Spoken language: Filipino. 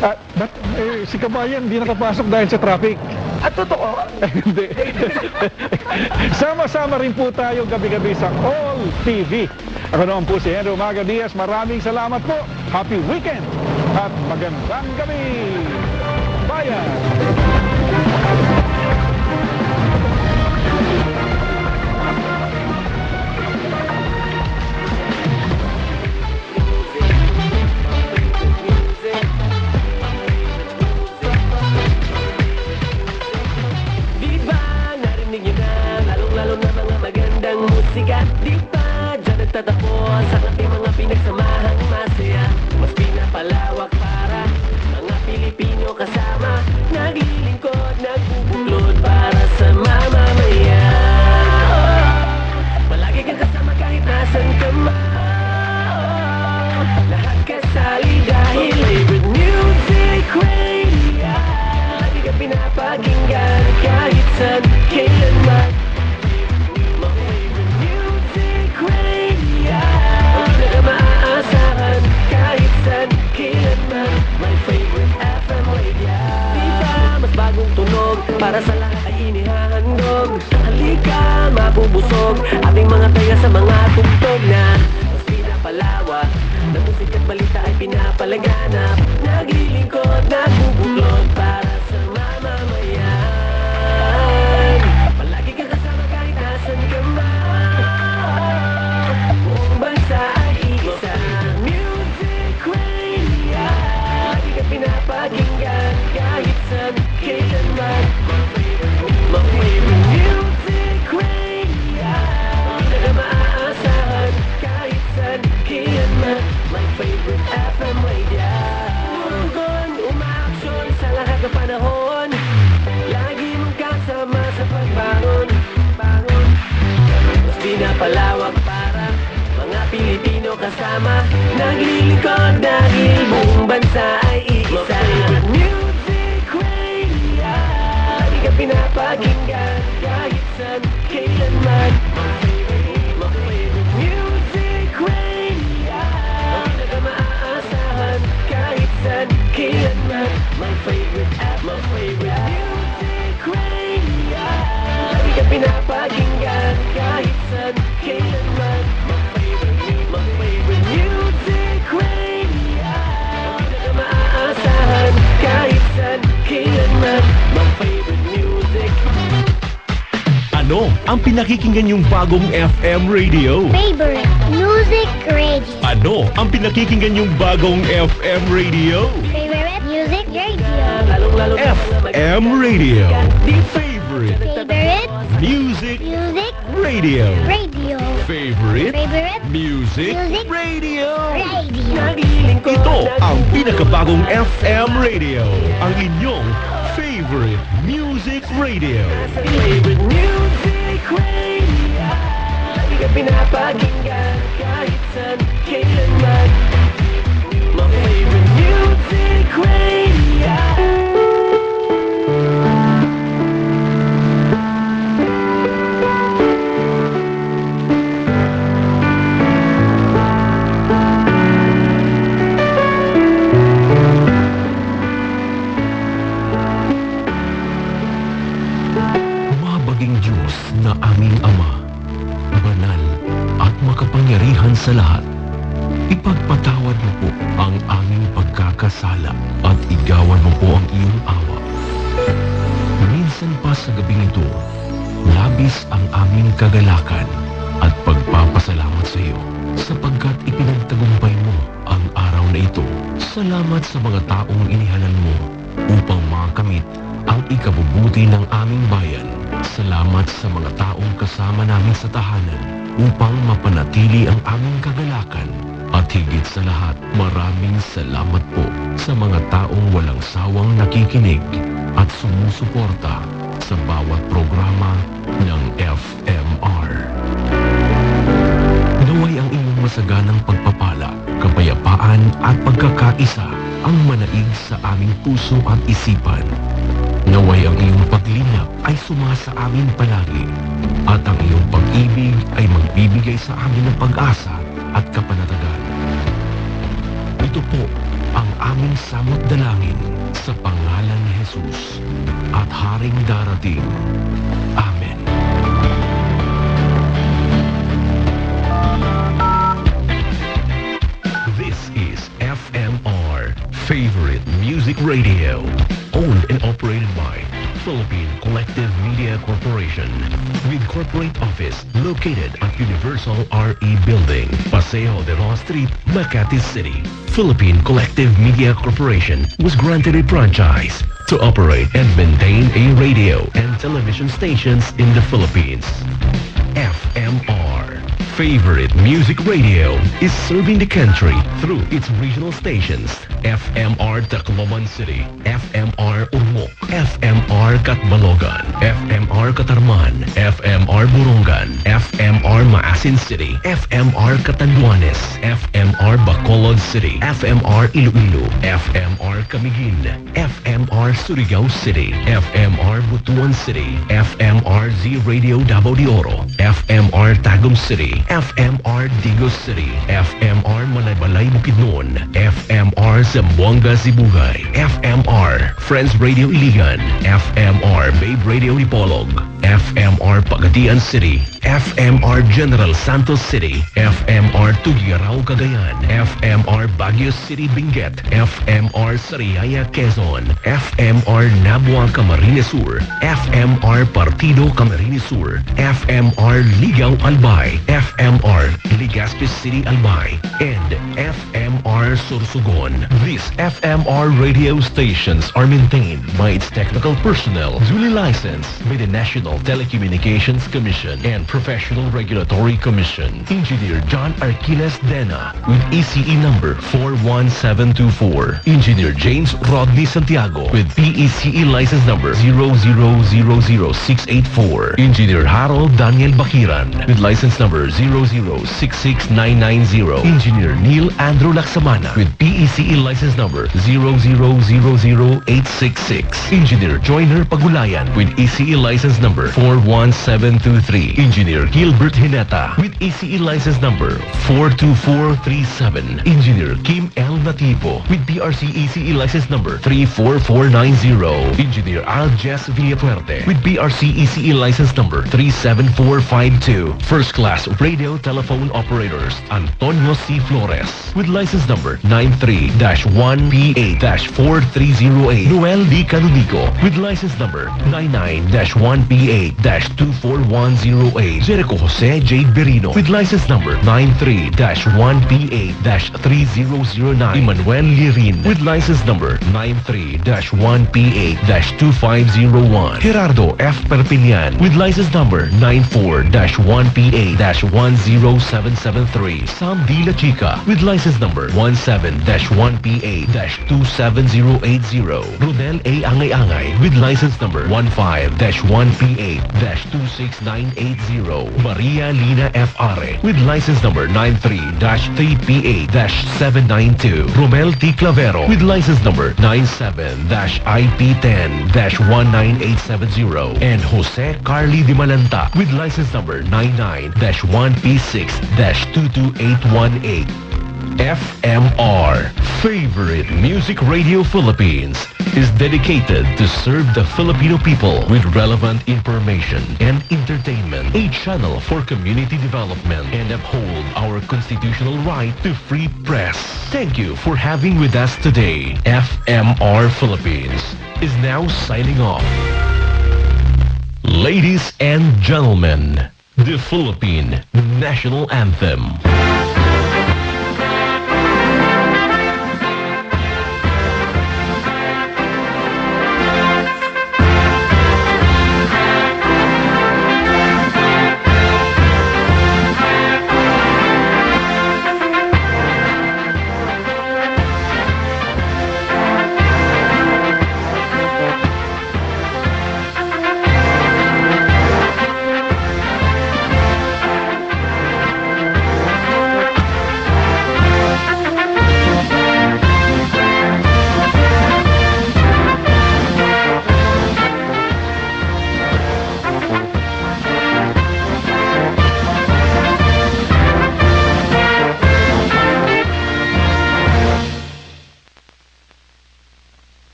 Ba't si Kabayan di nakapasok dahil sa traffic? At totoo? Hindi. Sama-sama rin po tayo gabi-gabi sa All TV. Ako naman po si Henry Umaga Diaz. Maraming salamat po. Happy weekend at magandang gabi. Bayan! Musika, di ba? Diyan nagtatapos ang ating mga pinagsamahang masaya. Mas pinapalawak para mga Pilipino kasama. Naglilingkod, nagbubuklod para sa mamamayan. Palagi kang kasama kahit nasan ka man. Lahat kasali dahil favorite music radio. Di ka pinapakinggan kahit saan, kailanman. Bagong tunog, para sa lahat ay inihahandog. Halika, mabubusog aming mga taya sa mga tugtog na mas pinapalawak. Na musik at balita ay pinapalaganap. Naglilingkod, nagbubuklod para sa mamamayan. Palagi kang kasama kahit nasan ka man. Buong bansa ay iisa. Music Radio, lagi ka pinapakinggan kahit saan, kailanman. My favorite music radio, hindi na maaasahan kahit saan, kailanman. My favorite FM radio. Tugon, umaaksyon sa lahat ng panahon. Lagi mong kasama sa pagbangon. Mas pinapalawak para mga Pilipino kasama. Naglilingkod dahil buong bansa ay iisa. Music Radio, lagi ka pinapakinggan kahit saan, kailanman. My favorite music radio, hindi na maaasahan kahit saan, kailanman. My favorite music radio, lagi ka pinapakinggan kahit saan, kailanman. My favorite music radio, hindi na maaasahan kahit saan, kailanman. My favorite music. Ano ang pinakikinggan yung bagong FM radio? Favorite Music Radio. Ano ang pinakikinggan yung bagong FM radio? Favorite Music Radio. Lalong-lalo na mga FM radio. Favorite Favorite Music Music Radio. Radio. Favorite Favorite Music Music Radio. Radio. naglilingkod. Ito ang pinakabagong FM radio. Ang inyong favorite music radio. Favorite music radio, lagi ka pinapakinggan kahit saan, kailanman. My favorite music radio. Mabaging Diyos na aming Ama, banal at makapangyarihan sa lahat, ipagpatawad mo po ang aming pagkakasala at igawan mo po ang iyong awa. Minsan pa sa gabing ito, labis ang aming kagalakan at pagpapasalamat sa iyo sapagkat ipinagtagumpay mo ang araw na ito. Salamat sa mga taong inihalal mo upang makamit ang ikabubuti ng aming bayan. Salamat sa mga taong kasama namin sa tahanan upang mapanatili ang aming kagalakan. At higit sa lahat, maraming salamat po sa mga taong walang sawang nakikinig at sumusuporta sa bawat programa ng FMR. Naway ang inyong masaganang pagpapala, kapayapaan at pagkakaisa ang manaig sa aming puso at isipan. Naway ang iyong paglingap ay sumasa amin palagi at ang iyong pag-ibig ay magbibigay sa amin ng pag-asa at kapanatagan. Ito po ang aming samot dalangin sa pangalan ni Jesus at Haring darating. Amen. This is FMR, Favorite Music Radio, owned and operated by Philippine Collective Media Corporation, with corporate office located at Universal RE Building, Paseo de los Street, Makati City. Philippine Collective Media Corporation was granted a franchise to operate and maintain a radio and television stations in the Philippines. FMR, Favorite Music Radio, is serving the country through its regional stations: FMR Tacloban City, FMR Urmok, FMR Catbalogan, FMR Catarman, FMR Borongan, FMR Maasin City, FMR Catanduanes, FMR Bacolod City, FMR Iloilo, FMR Camiguin, FMR Surigao City, FMR Butuan City, FMR Z Radio Davao de Oro, FMR Tagum City, FMR Digos City, FMR Manaybalay Bukidnon, FMR Zamboanga Sibugay, FMR Friends Radio Iligan, FMR Babe Radio Dipolog, FMR Pagadian City, FMR General Santos City, FMR Tugigaraw Cagayan, FMR Baguio City Benguet, FMR Sariaya Quezon, FMR Nabua Camarines Sur, FMR Partido Camarines Sur, FMR Ligaw Albay, FMR Legazpi City Albay, and FMR Sorsogon. These FMR radio stations are maintained by its technical personnel, duly licensed by the National Telecommunications Commission and Professional Regulatory Commission. Engineer John Arquiles Dena with ECE number 41724. Engineer James Rodney Santiago with PECE license number 0000684. Engineer Harold Daniel Bakiran with license number 0066990. Engineer Neil Andrew Laksamana with PECE license number 0000866. Engineer Joyner Pagulayan with ECE license number 41723. Engineer Gilbert Hineta with ECE license number 42437. Engineer Kim L. Nativo with PRC ECE license number 34490. Engineer Aljes Villafuerte with PRC ECE license number 37452. First class radio telephone operators Antonio C. Flores with license number 93-1P8-4308. Noel D. Canonico with license number 99-1P8-24108. Jericho Jose J. Berino with license number 93-1P8-3009. Emmanuel Lirin with license number 93-1P8-2501. Gerardo F. Perpignan with license number 94-1P8-10773. Sam D. La Chica with license number 17-1P8-27080. Rodel A. Angay-Angay with license number 15-1P8-26980. Maria Lina F. Are with license number 93-3P8-792. Romel T. Clavero with license number 97-IP10-19870. And Jose Carly Di Malanta with license number 99-1P6-22818. FMR, Favorite Music Radio Philippines, is dedicated to serve the Filipino people with relevant information and entertainment, a channel for community development, and uphold our constitutional right to free press. Thank you for having with us today. FMR Philippines is now signing off. Ladies and gentlemen, the Philippine National Anthem.